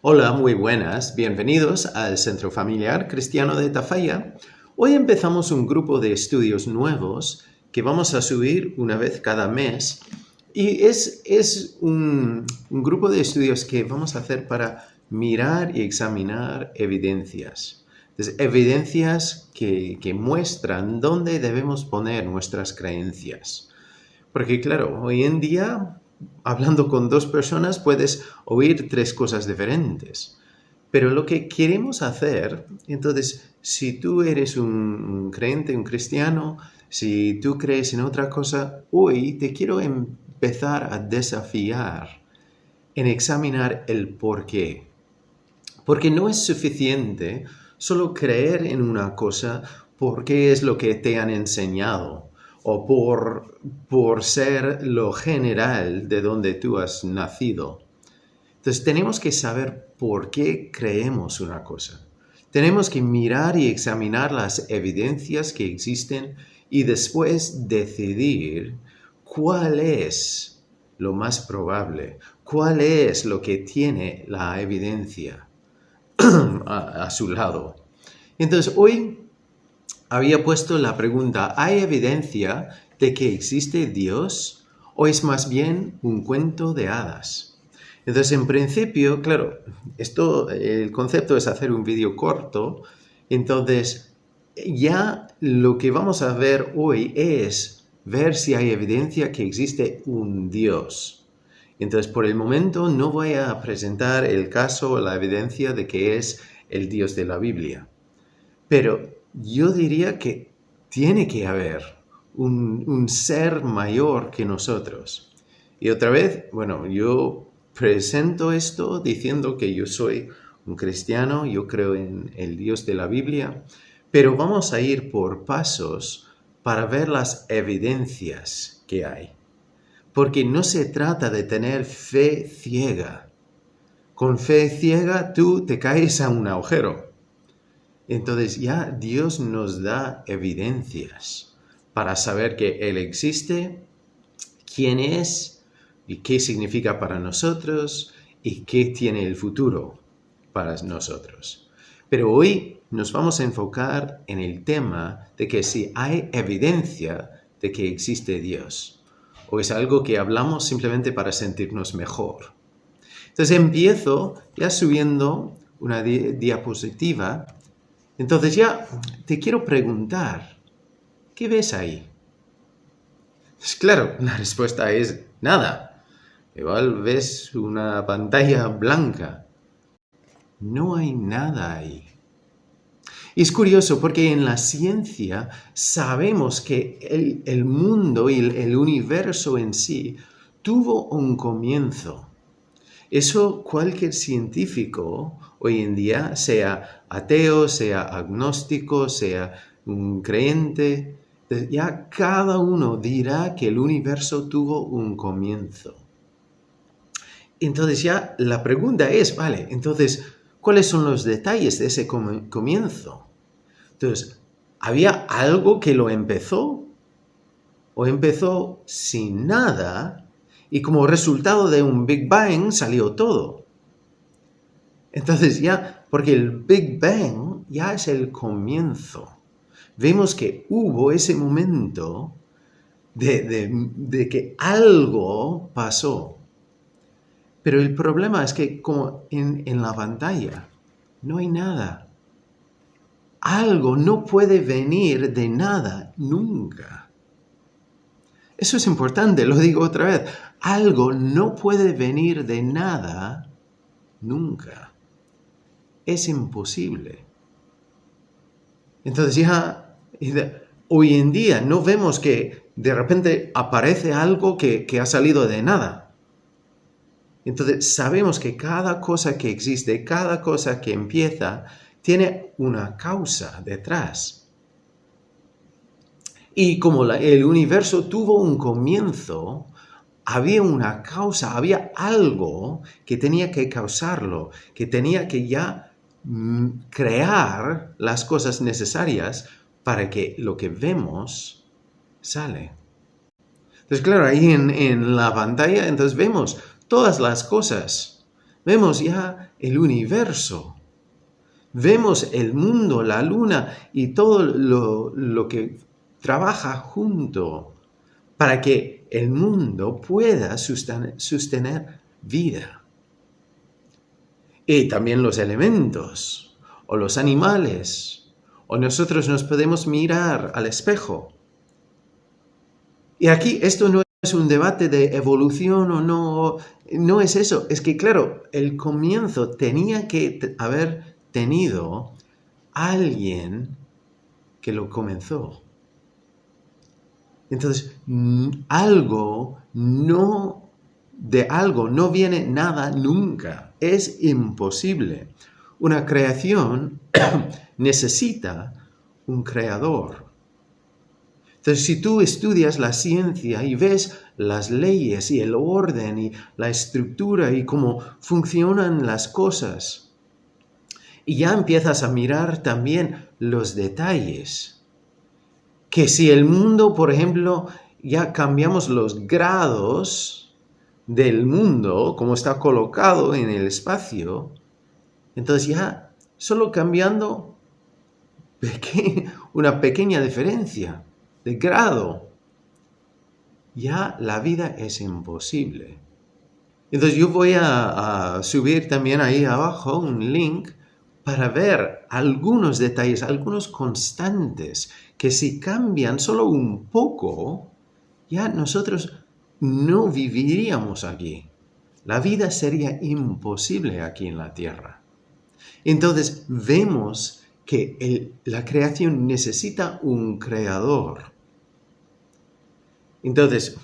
Hola, muy buenas. Bienvenidos al Centro Familiar Cristiano de Tafalla. Hoy empezamos un grupo de estudios nuevos que vamos a subir una vez cada mes. Y es un grupo de estudios que vamos a hacer para mirar y examinar evidencias. Entonces, evidencias que muestran dónde debemos poner nuestras creencias. Porque claro, hoy en día, hablando con dos personas, puedes oír tres cosas diferentes. Pero lo que queremos hacer, entonces, si tú eres un creyente, un cristiano, si tú crees en otra cosa, hoy te quiero empezar a desafiar en examinar el por qué. Porque no es suficiente solo creer en una cosa porque es lo que te han enseñado o por ser lo general de donde tú has nacido. Entonces tenemos que saber por qué creemos una cosa. Tenemos que mirar y examinar las evidencias que existen y después decidir cuál es lo más probable, cuál es lo que tiene la evidencia a su lado. Entonces hoy había puesto la pregunta, ¿hay evidencia de que existe Dios o es más bien un cuento de hadas? Entonces, en principio, claro, el concepto es hacer un vídeo corto. Entonces, ya lo que vamos a ver hoy es ver si hay evidencia que existe un Dios. Entonces, por el momento no voy a presentar el caso o la evidencia de que es el Dios de la Biblia. Pero yo diría que tiene que haber un ser mayor que nosotros. Y otra vez, bueno, yo presento esto diciendo que yo soy un cristiano, yo creo en el Dios de la Biblia, pero vamos a ir por pasos para ver las evidencias que hay. Porque no se trata de tener fe ciega. Con fe ciega tú te caes a un agujero. Entonces ya Dios nos da evidencias para saber que Él existe, quién es y qué significa para nosotros y qué tiene el futuro para nosotros. Pero hoy nos vamos a enfocar en el tema de que si hay evidencia de que existe Dios o es algo que hablamos simplemente para sentirnos mejor. Entonces empiezo ya subiendo una diapositiva. Entonces ya te quiero preguntar, ¿qué ves ahí? Pues claro, la respuesta es nada. Igual ves una pantalla blanca. No hay nada ahí. Y es curioso porque en la ciencia sabemos que el mundo y el universo en sí tuvo un comienzo. Eso cualquier científico hoy en día, sea ateo, sea agnóstico, sea un creyente, ya cada uno dirá que el universo tuvo un comienzo. Entonces ya la pregunta es, vale, entonces, ¿cuáles son los detalles de ese comienzo? Entonces, ¿había algo que lo empezó? ¿O empezó sin nada? Y como resultado de un Big Bang salió todo. Entonces ya, porque el Big Bang ya es el comienzo. Vemos que hubo ese momento de que algo pasó. Pero el problema es que como en la pantalla no hay nada. Algo no puede venir de nada nunca. Eso es importante, lo digo otra vez. Algo no puede venir de nada nunca. Es imposible. Entonces ya hoy en día no vemos que de repente aparece algo que ha salido de nada. Entonces sabemos que cada cosa que existe, cada cosa que empieza, tiene una causa detrás. Y como el universo tuvo un comienzo, había una causa, había algo que tenía que causarlo, que tenía que ya crear las cosas necesarias para que lo que vemos sale. Entonces, claro, ahí en la pantalla, entonces vemos todas las cosas. Vemos ya el universo. Vemos el mundo, la luna y todo lo que trabaja junto para que el mundo pueda sostener vida. Y también los elementos, o los animales, o nosotros nos podemos mirar al espejo. Y aquí esto no es un debate de evolución o no, no es eso. Es que, claro, el comienzo tenía que haber tenido alguien que lo comenzó. Entonces, de algo no viene nada nunca. Es imposible. Una creación necesita un creador. Entonces, si tú estudias la ciencia y ves las leyes y el orden y la estructura y cómo funcionan las cosas, y ya empiezas a mirar también los detalles, que si el mundo, por ejemplo, ya cambiamos los grados del mundo, como está colocado en el espacio, entonces ya solo cambiando una pequeña diferencia de grado, ya la vida es imposible. Entonces yo voy a subir también ahí abajo un link para ver algunos detalles, algunos constantes, que si cambian solo un poco, ya nosotros no viviríamos aquí. La vida sería imposible aquí en la Tierra. Entonces vemos que la creación necesita un creador. Entonces,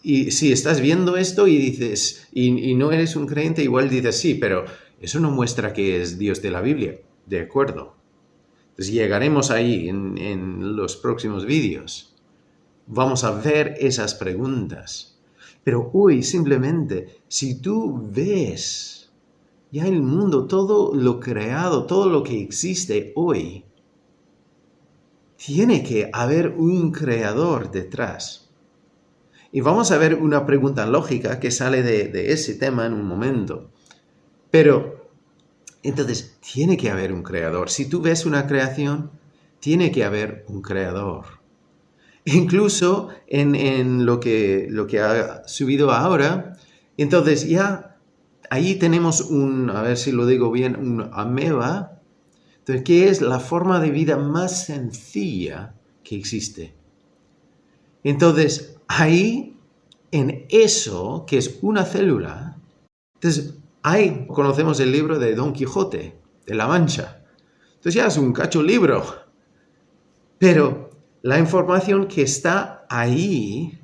y si estás viendo esto y dices, y no eres un creyente, igual dices, sí, pero eso no muestra que es Dios de la Biblia. De acuerdo. Entonces llegaremos ahí en los próximos vídeos. Vamos a ver esas preguntas. Pero hoy simplemente, si tú ves ya el mundo, todo lo creado, todo lo que existe hoy, tiene que haber un creador detrás. Y vamos a ver una pregunta lógica que sale de ese tema en un momento. Pero, entonces, tiene que haber un creador. Si tú ves una creación, tiene que haber un creador. Incluso en lo que ha subido ahora, entonces ya ahí tenemos a ver si lo digo bien, un ameba, entonces, que es la forma de vida más sencilla que existe. Entonces, ahí, en eso, que es una célula, entonces, ahí conocemos el libro de Don Quijote, de la Mancha. Entonces ya es un cacho libro. Pero la información que está ahí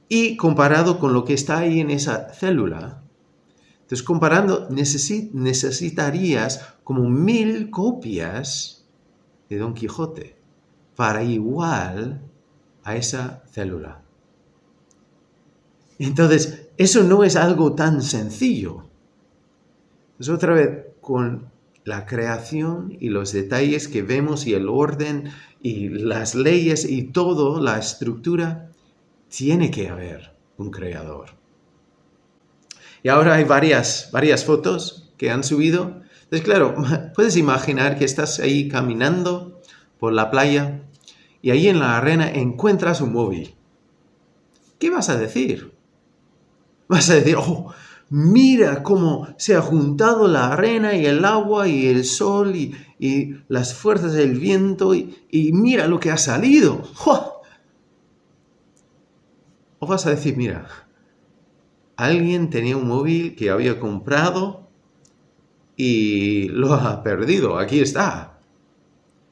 y comparado con lo que está ahí en esa célula, entonces comparando necesitarías como 1000 copias de Don Quijote para igual a esa célula. Entonces, eso no es algo tan sencillo. Es otra vez con la creación y los detalles que vemos y el orden y las leyes y todo, la estructura, tiene que haber un creador. Y ahora hay varias fotos que han subido. Entonces, claro, puedes imaginar que estás ahí caminando por la playa y ahí en la arena encuentras un móvil. ¿Qué vas a decir? Vas a decir, oh, mira cómo se ha juntado la arena y el agua y el sol y las fuerzas del viento y mira lo que ha salido. ¡Oh! O vas a decir, mira, alguien tenía un móvil que había comprado y lo ha perdido. Aquí está.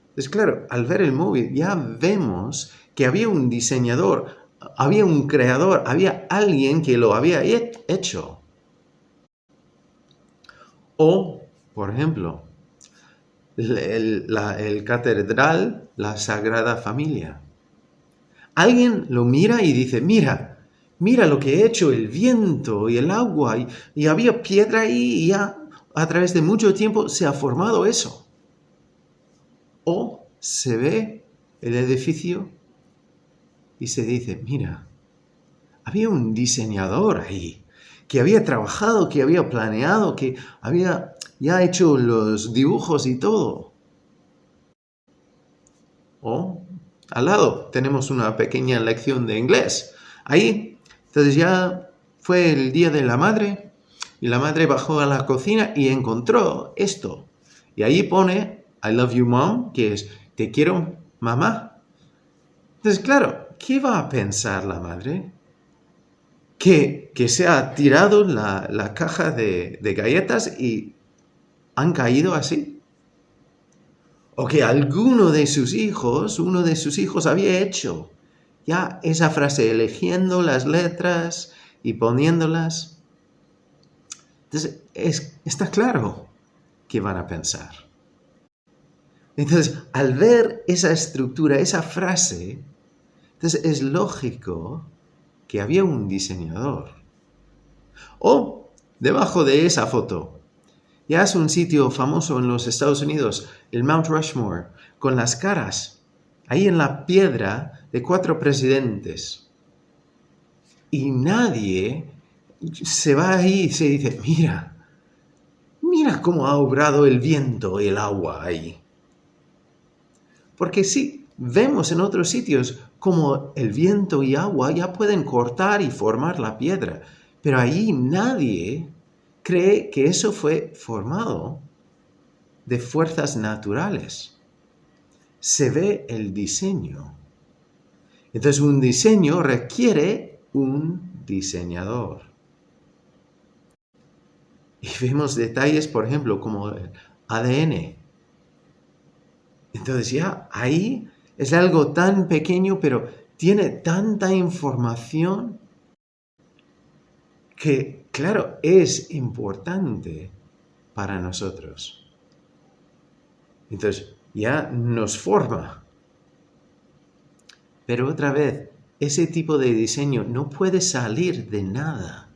Entonces, claro, al ver el móvil ya vemos que había un diseñador, había un creador, había alguien que lo había hecho. O, por ejemplo, el catedral, la Sagrada Familia. Alguien lo mira y dice, mira lo que he hecho, el viento y el agua, y había piedra ahí y ya a través de mucho tiempo se ha formado eso. O se ve el edificio y se dice, mira, había un diseñador ahí que había trabajado, que había planeado, que había ya hecho los dibujos y todo. O al lado tenemos una pequeña lección de inglés. Ahí, entonces ya fue el Día de la Madre y la madre bajó a la cocina y encontró esto. Y ahí pone I love you mom, que es te quiero mamá. Entonces, claro, ¿qué va a pensar la madre? Que se ha tirado la caja de galletas y han caído así. O que uno de sus hijos había hecho ya esa frase, eligiendo las letras y poniéndolas. Entonces, está claro qué van a pensar. Entonces, al ver esa estructura, esa frase, entonces es lógico que había un diseñador. O debajo de esa foto, ya es un sitio famoso en los Estados Unidos, el Mount Rushmore, con las caras, ahí en la piedra, de 4 presidentes. Y nadie se va ahí y se dice, mira cómo ha obrado el viento y el agua ahí. Porque sí, vemos en otros sitios como el viento y agua ya pueden cortar y formar la piedra, pero ahí nadie cree que eso fue formado de fuerzas naturales. Se ve el diseño. Entonces un diseño requiere un diseñador. Y vemos detalles, por ejemplo, como el ADN. Entonces ya ahí es algo tan pequeño, pero tiene tanta información que, claro, es importante para nosotros. Entonces ya nos forma. Pero otra vez, ese tipo de diseño no puede salir de nada.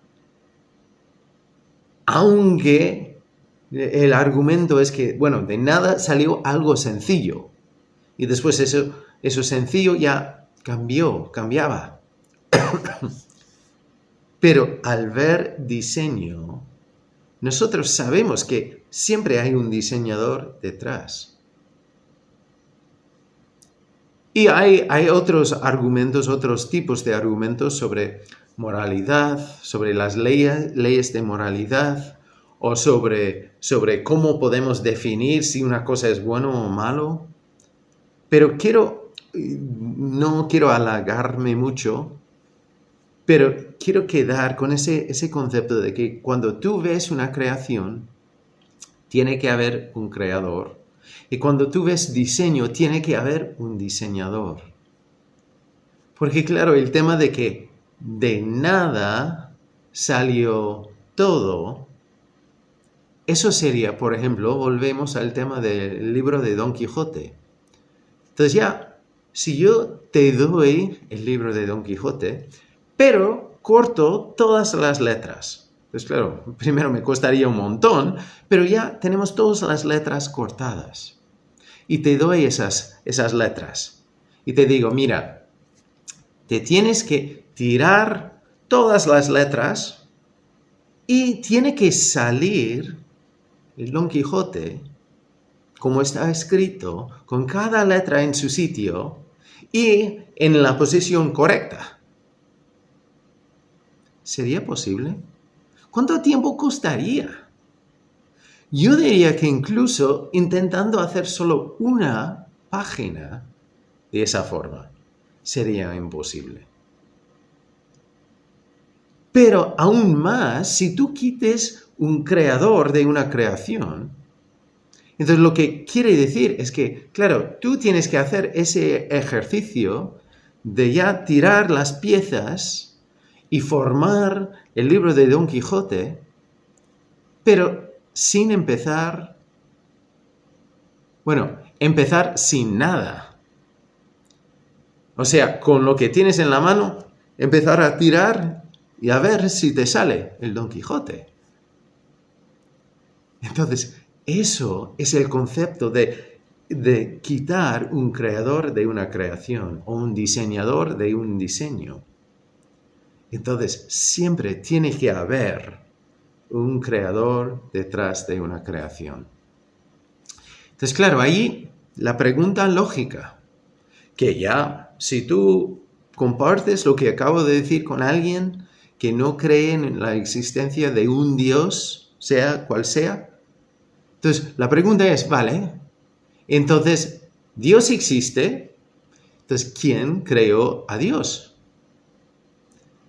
Aunque el argumento es que, bueno, de nada salió algo sencillo. Y después eso sencillo ya cambiaba. Pero al ver diseño, nosotros sabemos que siempre hay un diseñador detrás. Y hay otros argumentos, otros tipos de argumentos sobre moralidad, sobre las leyes de moralidad, o sobre cómo podemos definir si una cosa es bueno o malo. Pero no quiero halagarme mucho, pero quiero quedar con ese concepto de que cuando tú ves una creación, tiene que haber un creador. Y cuando tú ves diseño, tiene que haber un diseñador. Porque claro, el tema de que de nada salió todo, eso sería, por ejemplo, volvemos al tema del libro de Don Quijote. Entonces ya, si yo te doy el libro de Don Quijote, pero corto todas las letras. Pues claro, primero me costaría un montón, pero ya tenemos todas las letras cortadas. Y te doy esas letras. Y te digo, mira, te tienes que tirar todas las letras y tiene que salir el Don Quijote, como está escrito, con cada letra en su sitio y en la posición correcta. ¿Sería posible? ¿Cuánto tiempo costaría? Yo diría que incluso intentando hacer solo una página de esa forma, sería imposible. Pero aún más, si tú quites un creador de una creación, entonces lo que quiere decir es que, claro, tú tienes que hacer ese ejercicio de ya tirar las piezas y formar el libro de Don Quijote, pero sin empezar sin nada. O sea, con lo que tienes en la mano, empezar a tirar y a ver si te sale el Don Quijote. Entonces, eso es el concepto de quitar un creador de una creación o un diseñador de un diseño. Entonces, siempre tiene que haber un creador detrás de una creación. Entonces, claro, ahí la pregunta lógica, que ya, si tú compartes lo que acabo de decir con alguien que no cree en la existencia de un Dios, sea cual sea, entonces la pregunta es, vale, entonces, Dios existe, entonces, ¿quién creó a Dios?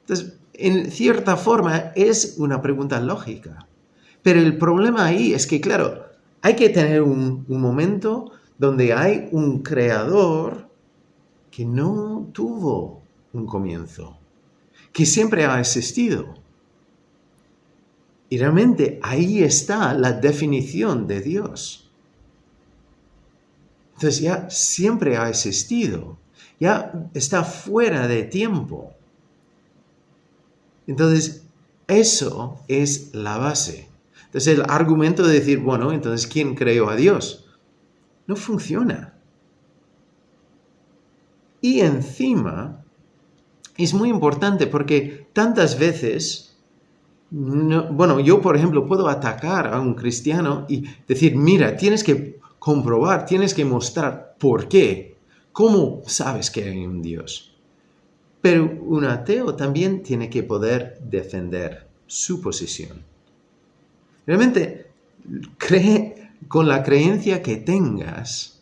Entonces, en cierta forma, es una pregunta lógica. Pero el problema ahí es que, claro, hay que tener un momento donde hay un creador que no tuvo un comienzo, que siempre ha existido. Y realmente ahí está la definición de Dios. Entonces ya siempre ha existido, ya está fuera de tiempo. Entonces eso es la base. Entonces el argumento de decir, bueno, entonces ¿quién creó a Dios? No funciona. Y encima es muy importante porque tantas veces, yo por ejemplo puedo atacar a un cristiano y decir, mira, tienes que comprobar, tienes que mostrar por qué. ¿Cómo sabes que hay un Dios? Pero un ateo también tiene que poder defender su posición. Realmente, con la creencia que tengas,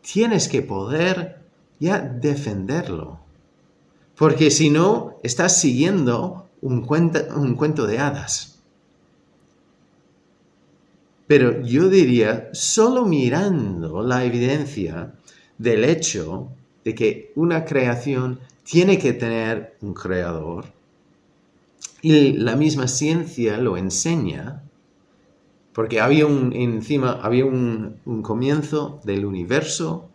tienes que poder ya defenderlo. Porque si no, estás siguiendo un cuento de hadas. Pero yo diría, solo mirando la evidencia del hecho de que una creación tiene que tener un creador, y la misma ciencia lo enseña, porque había un comienzo del universo,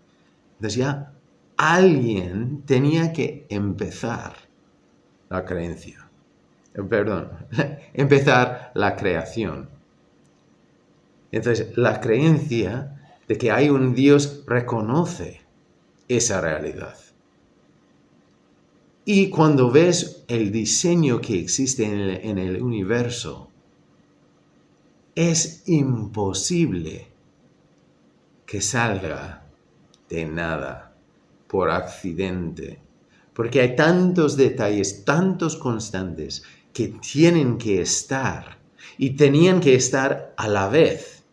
entonces ya alguien tenía que empezar la creencia. Empezar la creación. Entonces, la creencia de que hay un Dios reconoce esa realidad. Y cuando ves el diseño que existe en el universo, es imposible que salga de nada por accidente, porque hay tantos detalles, tantos constantes que tienen que estar y tenían que estar a la vez.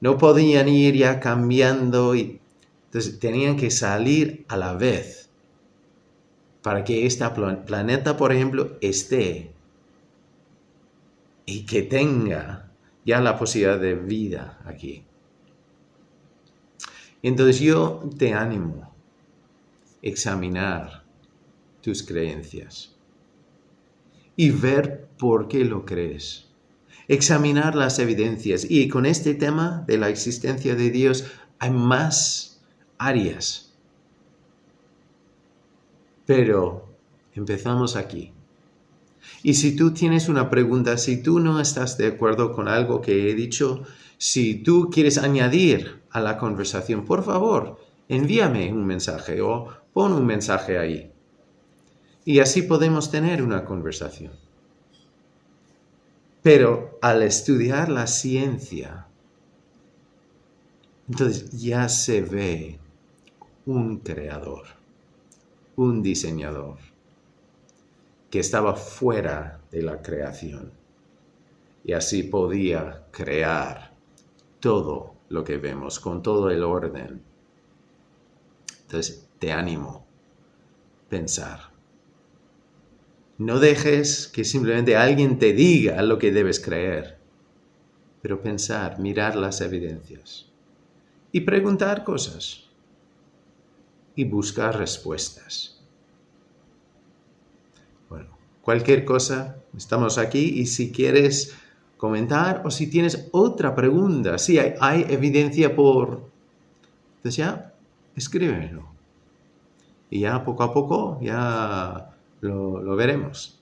No podían ir ya cambiando, entonces tenían que salir a la vez para que este planeta, por ejemplo, esté y que tenga ya la posibilidad de vida aquí. Entonces yo te animo a examinar tus creencias y ver por qué lo crees. Examinar las evidencias. Y con este tema de la existencia de Dios hay más áreas. Pero empezamos aquí. Y si tú tienes una pregunta, si tú no estás de acuerdo con algo que he dicho, si tú quieres añadir a la conversación, por favor, envíame un mensaje o pon un mensaje ahí. Y así podemos tener una conversación. Pero al estudiar la ciencia, entonces ya se ve un creador, un diseñador, que estaba fuera de la creación y así podía crear todo lo que vemos con todo el orden. Entonces te animo a pensar. No dejes que simplemente alguien te diga lo que debes creer, pero pensar, mirar las evidencias y preguntar cosas y buscar respuestas. Bueno, cualquier cosa, estamos aquí y si quieres comentar o si tienes otra pregunta, si hay evidencia entonces ya, escríbelo. Y ya poco a poco, ya lo veremos.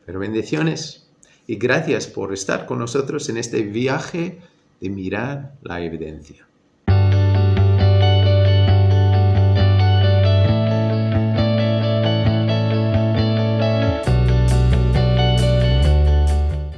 Pero bendiciones y gracias por estar con nosotros en este viaje de mirar la evidencia.